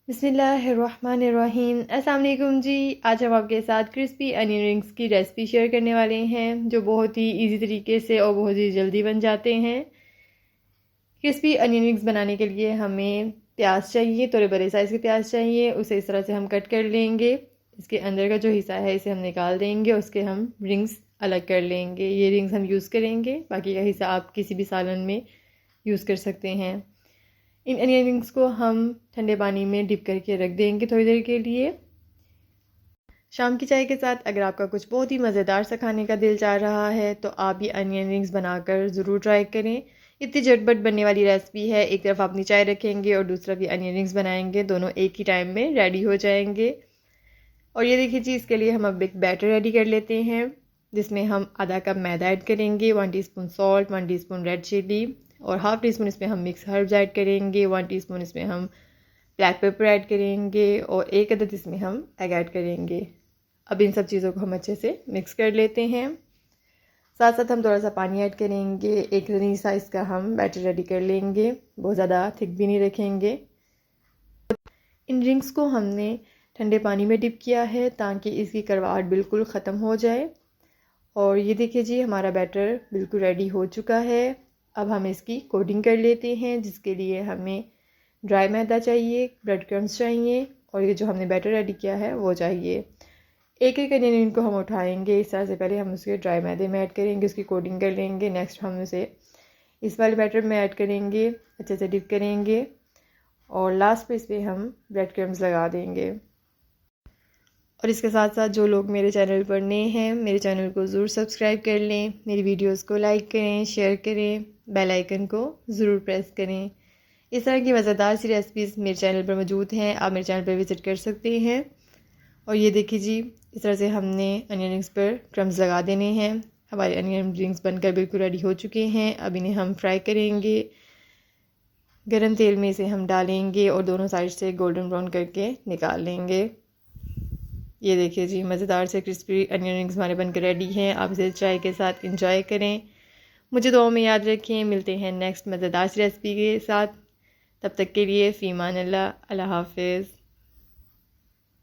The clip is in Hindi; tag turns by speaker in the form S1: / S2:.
S1: बिस्मिल्लाहिर्रहमानिर्रहीम। अस्सलाम वालेकुम जी। आज हम आपके साथ क्रिस्पी अनियन रिंग्स की रेसिपी शेयर करने वाले हैं जो बहुत ही इजी तरीके से और बहुत ही जल्दी बन जाते हैं। क्रिस्पी अनियन रिंग्स बनाने के लिए हमें प्याज चाहिए, थोड़े बड़े साइज़ के प्याज चाहिए। उसे इस तरह से हम कट कर लेंगे। इसके अंदर का जो हिस्सा है इसे हम निकाल देंगे, उसके हम रिंग्स अलग कर लेंगे। ये रिंग्स हम यूज़ करेंगे, बाकी का हिस्सा आप किसी भी सालन में यूज़ कर सकते हैं। इन अनियन रिंग्स को हम ठंडे पानी में डिप करके रख देंगे थोड़ी देर के लिए। शाम की चाय के साथ अगर आपका कुछ बहुत ही मज़ेदार सा खाने का दिल चाह रहा है तो आप ये अनियन रिंग्स बनाकर ज़रूर ट्राई करें। इतनी झटपट बनने वाली रेसिपी है। एक तरफ अपनी चाय रखेंगे और दूसरा भी अनियन रिंग्स बनाएंगे, दोनों एक ही टाइम में रेडी हो जाएंगे। और ये देखिए जी, इसके लिए हम अब एक बैटर रेडी कर लेते हैं जिसमें हम आधा कप मैदा ऐड करेंगे, 1 teaspoon salt, 1 teaspoon red chilli और हाफ़ टी स्पून इसमें हम मिक्स हर्ब्स ऐड करेंगे, 1 टीस्पून इसमें हम ब्लैक पेपर ऐड करेंगे और 1 अदद इसमें हम एग ऐड करेंगे। अब इन सब चीज़ों को हम अच्छे से मिक्स कर लेते हैं। साथ साथ हम थोड़ा सा पानी ऐड करेंगे। एक रनी साइज़ का हम बैटर रेडी कर लेंगे, बहुत ज़्यादा थिक भी नहीं रखेंगे। इन रिंग्स को हमने ठंडे पानी में डिप किया है ताकि इसकी कड़वाहट बिल्कुल ख़त्म हो जाए। और ये देखिए जी, हमारा बैटर बिल्कुल रेडी हो चुका है। अब हम इसकी कोटिंग कर लेते हैं, जिसके लिए हमें ड्राई मैदा चाहिए, ब्रेड क्रम्स चाहिए और ये जो हमने बैटर रेडी किया है वो चाहिए। एक एक अनियन को हम उठाएंगे इस तरह से। पहले हम उसके ड्राई मैदे में ऐड करेंगे, उसकी कोटिंग कर लेंगे। नेक्स्ट हम उसे इस वाले बैटर में ऐड करेंगे, अच्छे से डिप करेंगे और लास्ट पे इस पर हम ब्रेड क्रम्स लगा देंगे। और इसके साथ साथ जो लोग मेरे चैनल पर नए हैं, मेरे चैनल को ज़रूर सब्सक्राइब कर लें, मेरी वीडियोस को लाइक करें, शेयर करें, बेल आइकन को ज़रूर प्रेस करें। इस तरह की मज़ेदार सी रेसिपीज़ मेरे चैनल पर मौजूद हैं, आप मेरे चैनल पर विज़िट कर सकते हैं। और ये देखिए जी, इस तरह से हमने अनियन रिंग्स पर क्रम्स लगा देने हैं। हमारे अनियन रिंग्स बनकर बिल्कुल रेडी हो चुके हैं। अब इन्हें हम फ्राई करेंगे। गरम तेल में इसे हम डालेंगे और दोनों साइड से गोल्डन ब्राउन करके निकाल लेंगे। ये देखिए जी, मज़ेदार से क्रिस्पी अनियन रिंग्स हमारे बनकर रेडी हैं। आप इसे चाय के साथ इंजॉय करें। मुझे दुआ में याद रखें। मिलते हैं नेक्स्ट मज़ेदार सी रेसिपी के साथ। तब तक के लिए फ़ी अमान अल्लाह। अल्लाह हाफ़िज़।